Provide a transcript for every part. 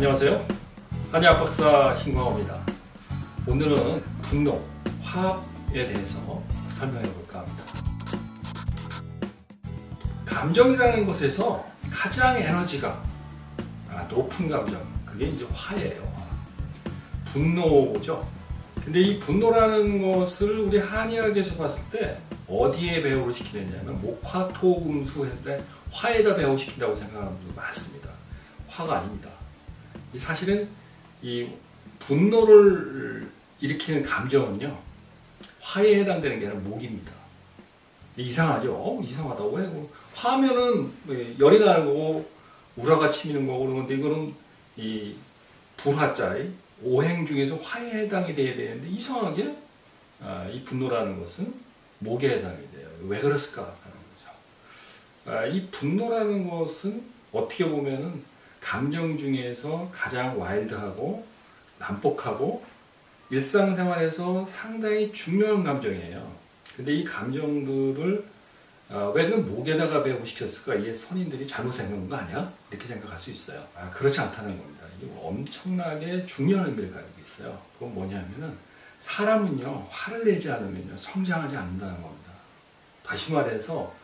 안녕하세요. 한의학 박사 신광호입니다. 오늘은 분노, 화합에 대해서 설명해 볼까 합니다. 감정이라는 것에서 가장 에너지가 높은 감정, 그게 이제 화예요. 분노죠. 근데 이 분노라는 것을 우리 한의학에서 봤을 때 어디에 배후를 시키느냐면 목화토금수 했을 때 화에다 배후시킨다고 생각하는 분들 많습니다. 화가 아닙니다. 사실은 이 분노를 일으키는 감정은요, 화에 해당되는 게 아니라 목입니다. 이상하죠? 이상하다. 왜? 화면은 열이 나는 거고 우라가 치미는 거고 그러는데 이거는 이 불화자의 오행 중에서 화에 해당이 돼야 되는데 이상하게 이 분노라는 것은 목에 해당이 돼요. 왜 그랬을까 하는 거죠. 이 분노라는 것은 어떻게 보면은 감정 중에서 가장 와일드하고 난폭하고 일상생활에서 상당히 중요한 감정이에요. 근데 이 감정들을 왜 목에다가 배후시켰을까? 이게 선인들이 잘못 생각한 거 아니야? 이렇게 생각할 수 있어요. 그렇지 않다는 겁니다. 이게 엄청나게 중요한 의미를 가지고 있어요. 그건 뭐냐면은 사람은요, 화를 내지 않으면요, 성장하지 않는다는 겁니다. 다시 말해서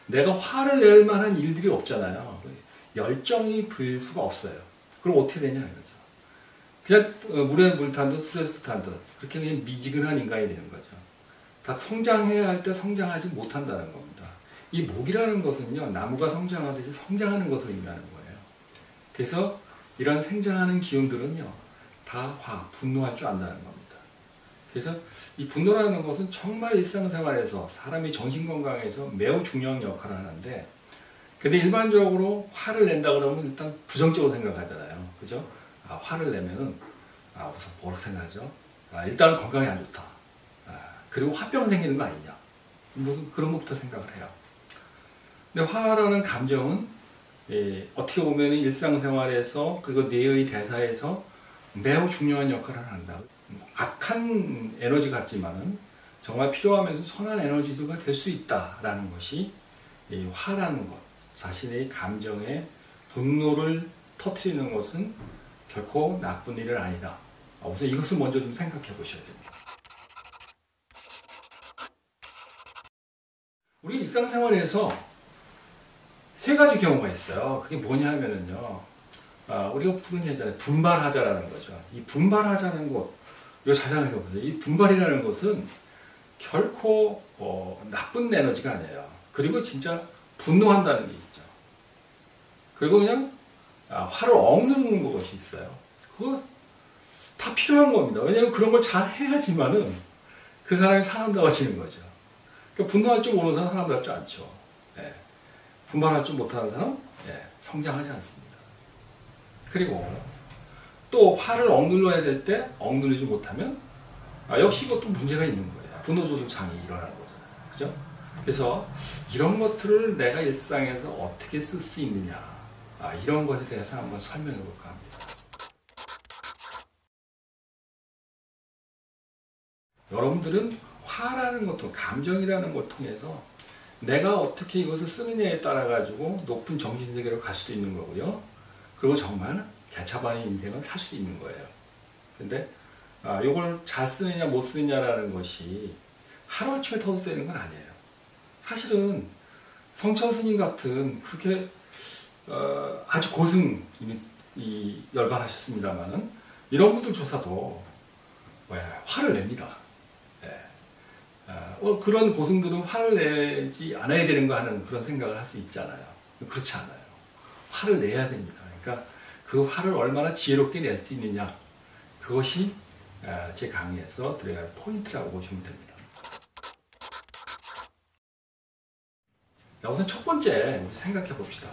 내가 화를 낼 만한 일들이 없잖아요. 열정이 불 수가 없어요. 그럼 어떻게 되냐 이거죠. 그냥 물에 물 탄 듯 술에서 탄 듯 그렇게 그냥 미지근한 인간이 되는 거죠. 다 성장해야 할 때 성장하지 못한다는 겁니다. 이 목이라는 것은요, 나무가 성장하듯이 성장하는 것을 의미하는 거예요. 그래서 이런 생장하는 기운들은요, 다 분노할 줄 안다는 겁니다. 그래서 이 분노라는 것은 정말 일상생활에서 사람이 정신건강에서 매우 중요한 역할을 하는데, 근데 일반적으로 화를 낸다 그러면 일단 부정적으로 생각하잖아요. 그죠? 화를 내면은, 우선 뭐라고 생각하죠? 일단 건강에 안 좋다. 그리고 화병 생기는 거 아니냐. 무슨 그런 것부터 생각을 해요. 근데 화라는 감정은, 어떻게 보면 일상생활에서, 그리고 뇌의 대사에서 매우 중요한 역할을 한다. 악한 에너지 같지만은 정말 필요하면서 선한 에너지가 될 수 있다라는 것이 이 화라는 것. 자신의 감정에 분노를 터뜨리는 것은 결코 나쁜 일은 아니다. 우선 이것을 먼저 좀 생각해 보셔야 됩니다. 우리 일상생활에서 세 가지 경우가 있어요. 그게 뭐냐 하면은요, 우리가 흔히 하잖아요. 분발하자라는 거죠. 이 분발하자는 것, 이거 잘 생각해 보세요. 이 분발이라는 것은 결코 나쁜 에너지가 아니에요. 그리고 진짜 분노한다는 게 있죠. 그리고 그냥 화를 억누르는 것이 있어요. 그거 다 필요한 겁니다. 왜냐하면 그런 걸 잘 해야지만은 그 사람이 사람다워지는 거죠. 그러니까 분노할 줄 모르는 사람 사람답지 않죠. 분발할 줄 못하는 사람 성장하지 않습니다. 그리고 또 화를 억눌러야 될 때 억누르지 못하면 역시 이것도 문제가 있는 거예요. 분노 조절 장애 일어나는 거잖아요. 그죠? 그래서 이런 것들을 내가 일상에서 어떻게 쓸 수 있느냐, 이런 것에 대해서 한번 설명해 볼까 합니다. 여러분들은 화라는 것, 감정이라는 걸 통해서 내가 어떻게 이것을 쓰느냐에 따라 가지고 높은 정신세계로 갈 수도 있는 거고요. 그리고 정말 개차반의 인생을 살 수도 있는 거예요. 근데 이걸 잘 쓰느냐 못 쓰느냐라는 것이 하루아침에 터도 되는 건 아니에요. 사실은 성철스님 같은 그렇게 아주 고승 열반하셨습니다만은 이런 분들 조사도 화를 냅니다. 그런 고승들은 화를 내지 않아야 되는 거 하는 그런 생각을 할 수 있잖아요. 그렇지 않아요. 화를 내야 됩니다. 그러니까 그 화를 얼마나 지혜롭게 낼 수 있느냐, 그것이 제 강의에서 드려야 할 포인트라고 보시면 됩니다. 자, 우선 첫 번째 우리 생각해 봅시다.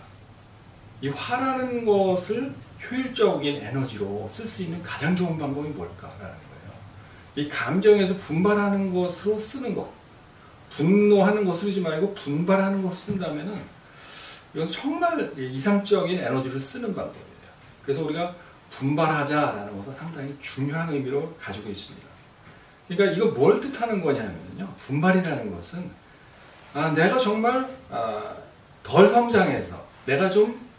이 화라는 것을 효율적인 에너지로 쓸 수 있는 가장 좋은 방법이 뭘까라는 거예요. 이 감정에서 분발하는 것으로 쓰는 것, 분노하는 것을 쓰지 말고 분발하는 것을 쓴다면은 이건 정말 이상적인 에너지를 쓰는 방법이에요. 그래서 우리가 분발하자라는 것은 상당히 중요한 의미로 가지고 있습니다. 그러니까 이거 뭘 뜻하는 거냐면요, 분발이라는 것은 내가 정말 덜 성장해서 내가 좀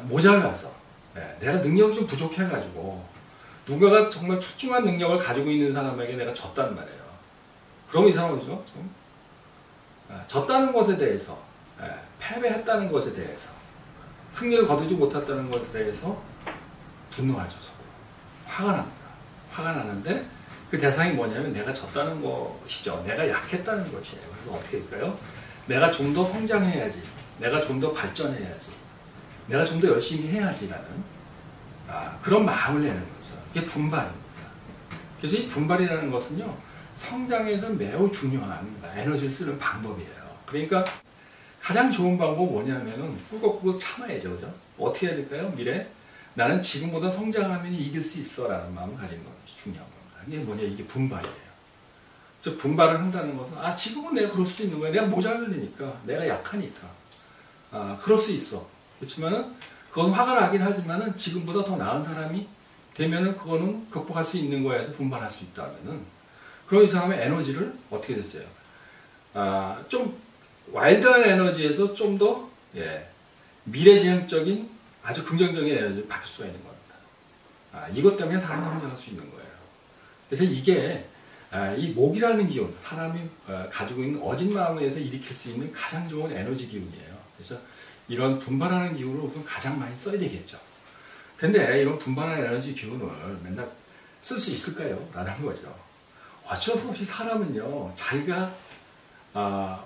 모자라서 내가 능력이 좀 부족해가지고 누군가가 정말 출중한 능력을 가지고 있는 사람에게 내가 졌단 말이에요. 그럼 이 사람은 좀 졌다는 것에 대해서, 패배했다는 것에 대해서, 승리를 거두지 못했다는 것에 대해서 분노하죠. 화가 납니다. 화가 나는데 그 대상이 뭐냐면 내가 졌다는 것이죠. 내가 약했다는 것이에요. 그래서 어떻게 할까요? 내가 좀 더 성장해야지. 내가 좀 더 발전해야지. 내가 좀 더 열심히 해야지라는 그런 마음을 내는 거죠. 이게 분발입니다. 그래서 이 분발이라는 것은요, 성장에서 매우 중요한 에너지를 쓰는 방법이에요. 그러니까 가장 좋은 방법은 뭐냐면은 꿀꺽꿀꺽 참아야죠. 그죠? 어떻게 해야 될까요? 미래 나는 지금보다 성장하면 이길 수 있어 라는 마음을 가지는 것이 중요한 겁니다. 이게 뭐냐, 이게 분발이에요. 즉 분발을 한다는 것은 지금은 내가 그럴 수도 있는 거야. 내가 모자르니까, 내가 약하니까 그럴 수 있어. 그렇지만은 그건 화가 나긴 하지만은 지금보다 더 나은 사람이 되면은 그거는 극복할 수 있는 거에서 분발할 수 있다면은, 그럼 이 사람의 에너지를 어떻게 됐어요? 좀 와일드한 에너지에서 좀 더 미래지향적인 아주 긍정적인 에너지를 바뀔 수가 있는 겁니다. 이것 때문에 사람이 성장할 수 있는 거예요. 그래서 이게 이 목이라는 기운, 사람이 가지고 있는 어진 마음에서 일으킬 수 있는 가장 좋은 에너지 기운이에요. 그래서 이런 분발하는 기운을 우선 가장 많이 써야 되겠죠. 근데 이런 분발하는 에너지 기운을 맨날 쓸 수 있을까요? 라는 거죠. 어쩔 수 없이 사람은요, 자기가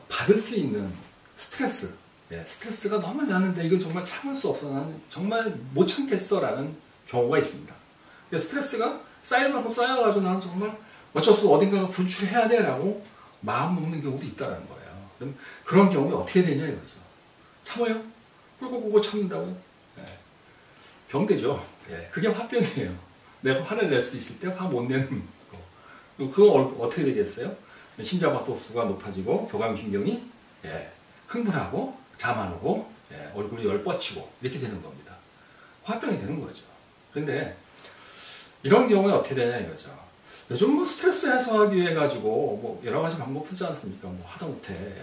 받을 수 있는 스트레스, 스트레스가 너무 나는데 이건 정말 참을 수 없어, 나는 정말 못 참겠어 라는 경우가 있습니다. 스트레스가 쌓일 만큼 쌓여가지고 나는 정말 어쩔 수 없어 어딘가가 분출해야 돼 라고 마음 먹는 경우도 있다는 거예요. 그럼 그런 경우에 어떻게 되냐 이거죠. 참아요? 꿀꺽꿀꺽 참는다고요? 병되죠. 그게 화병이에요. 내가 화를 낼 수 있을 때 화 못 내는 거. 그거 어떻게 되겠어요? 심장박동수가 높아지고 교감신경이 흥분하고 잠 안 오고 얼굴이 열 뻗치고 이렇게 되는 겁니다. 화병이 되는 거죠. 그런데 이런 경우에 어떻게 되냐 이거죠. 요즘 뭐 스트레스 해소하기 위해 가지고 뭐 여러 가지 방법 쓰지 않습니까? 뭐 하다못해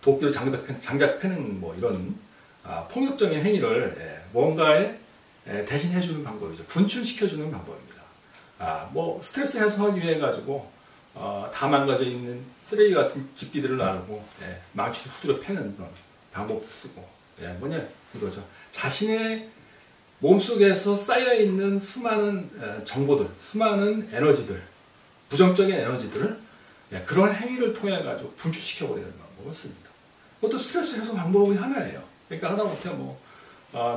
도끼로 장작 패는 뭐 이런 폭력적인 행위를 뭔가에 대신해주는 방법이죠. 분출시켜주는 방법입니다. 뭐 스트레스 해소하기 위해 가지고 다 망가져 있는 쓰레기 같은 집기들을 나누고 망치로 후드려 패는 그런 방법도 쓰고 뭐냐 이거죠. 자신의 몸속에서 쌓여있는 수많은 정보들, 수많은 에너지들, 부정적인 에너지들을 그런 행위를 통해 가지고 분출시켜버리는 방법을 씁니다. 그것도 스트레스 해소 방법이 하나예요. 그러니까 하다못해 뭐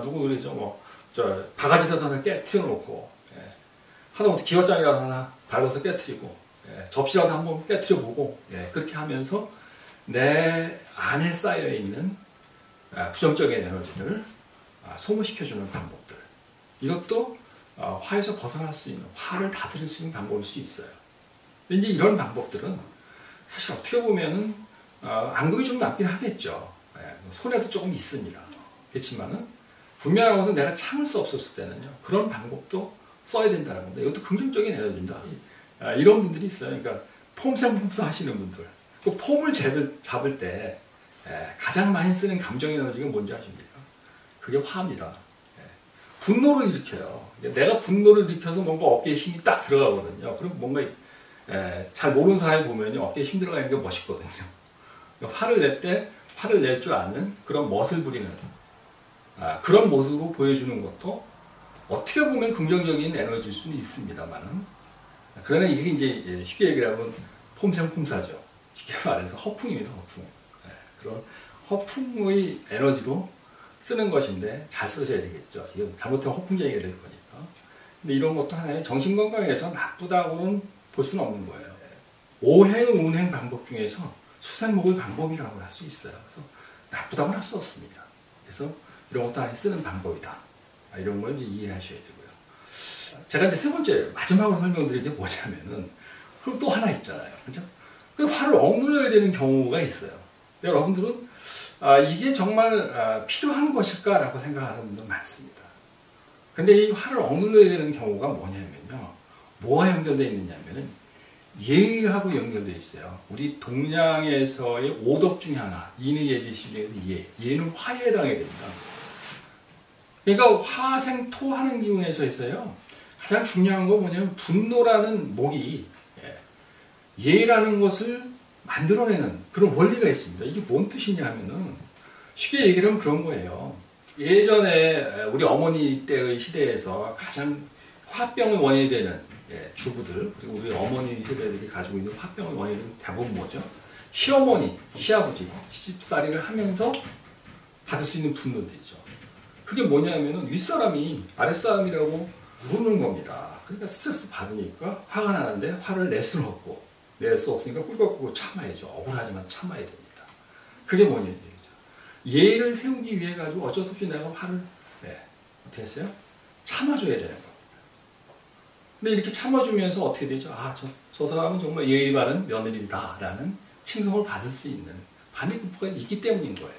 누구 그러죠, 뭐 저 바가지라도 하나 깨트려 놓고 하다못해 기와장이라도 하나 밟아서 깨트리고 접시라도 한번 깨트려 보고 그렇게 하면서 내 안에 쌓여 있는 부정적인 에너지들을 소모시켜주는 방법들, 이것도 화에서 벗어날 수 있는, 화를 다스릴 수 있는 방법일 수 있어요. 근데 이제 이런 방법들은 사실 어떻게 보면은 앙금이 좀 남긴 하겠죠. 손해도 조금 있습니다. 그렇지만은 분명한 것은 내가 참을 수 없었을 때는요, 그런 방법도 써야 된다는 겁니다. 이것도 긍정적인 에너지입니다. 이런 분들이 있어요. 그러니까 폼생폼사 하시는 분들, 또 폼을 잡을 때 가장 많이 쓰는 감정 에너지가 뭔지 아십니까? 그게 화입니다. 분노를 일으켜요. 내가 분노를 일으켜서 뭔가 어깨에 힘이 딱 들어가거든요. 그럼 뭔가 잘 모르는 사람이 보면요, 어깨에 힘 들어가 있는 게 멋있거든요. 그러니까 화를 낼 때 화를 낼 줄 아는 그런 멋을 부리는 그런 모습으로 보여주는 것도 어떻게 보면 긍정적인 에너지일 수는 있습니다만은, 그러나 이게 이제 쉽게 얘기를 하면 폼생폼사죠. 쉽게 말해서 허풍입니다. 허풍. 그런 허풍의 에너지로 쓰는 것인데 잘 쓰셔야 되겠죠. 이거 잘못하면 허풍쟁이가 될 거니까. 근데 이런 것도 하나의 정신건강에서 나쁘다고는 볼 수는 없는 거예요. 오행, 운행 방법 중에서 수생목의 방법이라고 할 수 있어요. 그래서 나쁘다고는 할 수 없습니다. 그래서 이런 것도 하나의 쓰는 방법이다. 이런 걸 이제 이해하셔야 되고요. 제가 이제 세 번째, 마지막으로 설명드린 게 뭐냐면은, 그럼 또 하나 있잖아요. 그죠? 그 화를 억눌러야 되는 경우가 있어요. 여러분들은 이게 정말 필요한 것일까라고 생각하는 분들 많습니다. 근데 이 화를 억눌러야 되는 경우가 뭐냐면요, 뭐와 연결되어 있느냐면은 예의하고 연결되어 있어요. 우리 동양에서의 5덕 중에 하나, 인의예지시 중에서 예는 화에 해당이 됩니다. 그러니까 화생토하는 기운에서 있어요. 가장 중요한 건 뭐냐면 분노라는 목이 예라는 것을 만들어내는 그런 원리가 있습니다. 이게 뭔 뜻이냐 하면은 쉽게 얘기를 하면 그런 거예요. 예전에 우리 어머니 때의 시대에서 가장 화병의 원인이 되는 주부들 그리고 우리 어머니 세대들이 가지고 있는 화병의 원인은 대부분 뭐죠? 시어머니, 시아버지, 시집살이를 하면서 받을 수 있는 분노들이죠. 그게 뭐냐면은 윗사람이 아랫사람이라고 누르는 겁니다. 그러니까 스트레스 받으니까 화가 나는데 화를 낼 수는 없고 낼 수 없으니까 꿀꺽꿀꺽 참아야죠. 억울하지만 참아야 됩니다. 그게 뭐냐면 예의를 세우기 위해 가지고 어쩔 수 없이 내가 화를 어떻게 했어요? 참아줘야 되는 겁니다. 근데 이렇게 참아주면서 어떻게 되죠? 저 사람은 정말 예의 바른 며느리다라는 칭송을 받을 수 있는 반대급부가 있기 때문인 거예요.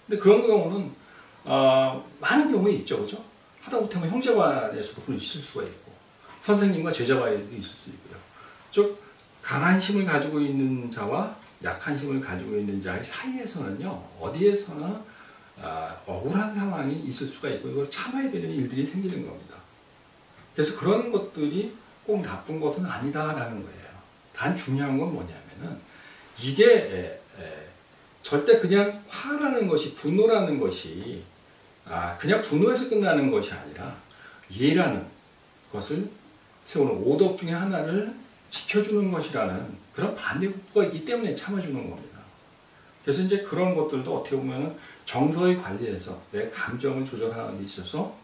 근데 그런 경우는 많은 경우에 있죠, 그죠? 하다못하면 형제간에서도 그런 있을 수가 있고 선생님과 제자 간에도 있을 수 있고요. 즉 강한 힘을 가지고 있는 자와 약한 힘을 가지고 있는 자의 사이에서는요, 어디에서나 억울한 상황이 있을 수가 있고 이걸 참아야 되는 일들이 생기는 겁니다. 그래서 그런 것들이 꼭 나쁜 것은 아니다라는 거예요. 단 중요한 건 뭐냐면은 이게 절대 그냥 화라는 것이 분노라는 것이 그냥 분노해서 끝나는 것이 아니라 예라는 것을 세우는 오덕 중에 하나를 지켜주는 것이라는 그런 반대급부가 있기 때문에 참아주는 겁니다. 그래서 이제 그런 것들도 어떻게 보면 정서의 관리에서 내 감정을 조절하는 데 있어서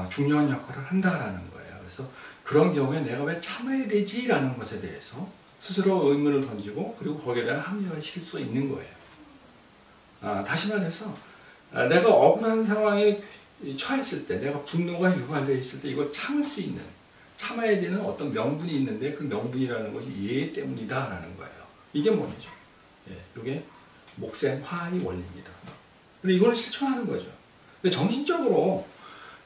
중요한 역할을 한다라는 거예요. 그래서 그런 경우에 내가 왜 참아야 되지라는 것에 대해서 스스로 의문을 던지고 그리고 거기에 대한 합리화를 시킬 수 있는 거예요. 다시 말해서 내가 억울한 상황에 처했을 때 내가 분노가 유발되어 있을 때 이걸 참을 수 있는 참아야 되는 어떤 명분이 있는데 그 명분이라는 것이 예 때문이다라는 거예요. 이게 뭐죠? 이게 목생 화의 원리입니다. 근데 이걸 실천하는 거죠. 근데 정신적으로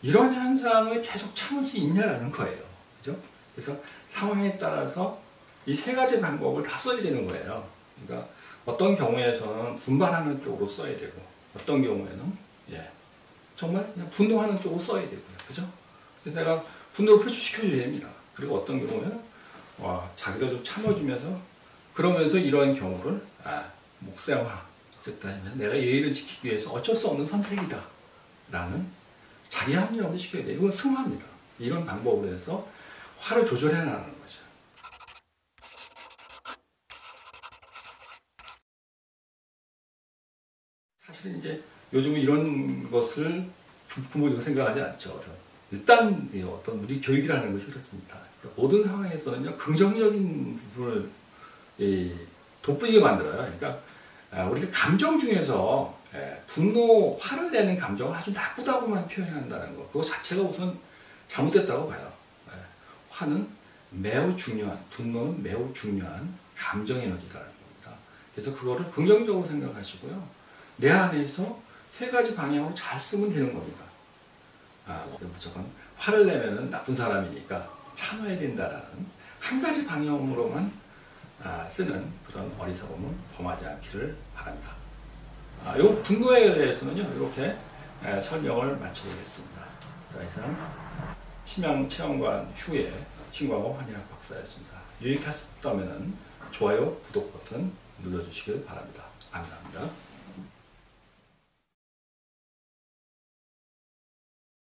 이런 현상을 계속 참을 수 있냐라는 거예요. 그죠? 그래서 상황에 따라서 이 세 가지 방법을 다 써야 되는 거예요. 그러니까 어떤 경우에서는 분발하는 쪽으로 써야 되고, 어떤 경우에는 정말 그냥 분노하는 쪽으로 써야 되고요. 그죠? 그래서 내가 분노를 표출시켜줘야 됩니다. 그리고 어떤 경우에는 자기도 좀 참아주면서 그러면서 이런 경우를 목생화, 즉 내가 예의를 지키기 위해서 어쩔 수 없는 선택이다 라는 자기 합리화를 시켜야 돼요. 이건 승화입니다. 이런 방법으로 해서 화를 조절해 나가는 거죠. 사실 이제 요즘은 이런 것을 부모적으로 생각하지 않죠. 일단 어떤 우리 교육이라는 것이 그렇습니다. 모든 상황에서는요 긍정적인 부분을 돋보이게 만들어요. 그러니까 우리가 감정 중에서 분노, 화를 내는 감정을 아주 나쁘다고만 표현한다는 거, 그거 자체가 우선 잘못됐다고 봐요. 화는 매우 중요한, 분노는 매우 중요한 감정 에너지라는 겁니다. 그래서 그거를 긍정적으로 생각하시고요. 내 안에서 세 가지 방향으로 잘 쓰면 되는 겁니다. 무조건 화를 내면은 나쁜 사람이니까 참아야 된다라는 한 가지 방향으로만 쓰는 그런 어리석음은 범하지 않기를 바랍니다. 이 분노에 대해서는요, 이렇게 설명을 마쳐보겠습니다. 자, 이상 치명체험관 휴의 신광호 한의학 박사였습니다. 유익하셨다면 좋아요, 구독 버튼 눌러주시길 바랍니다. 감사합니다.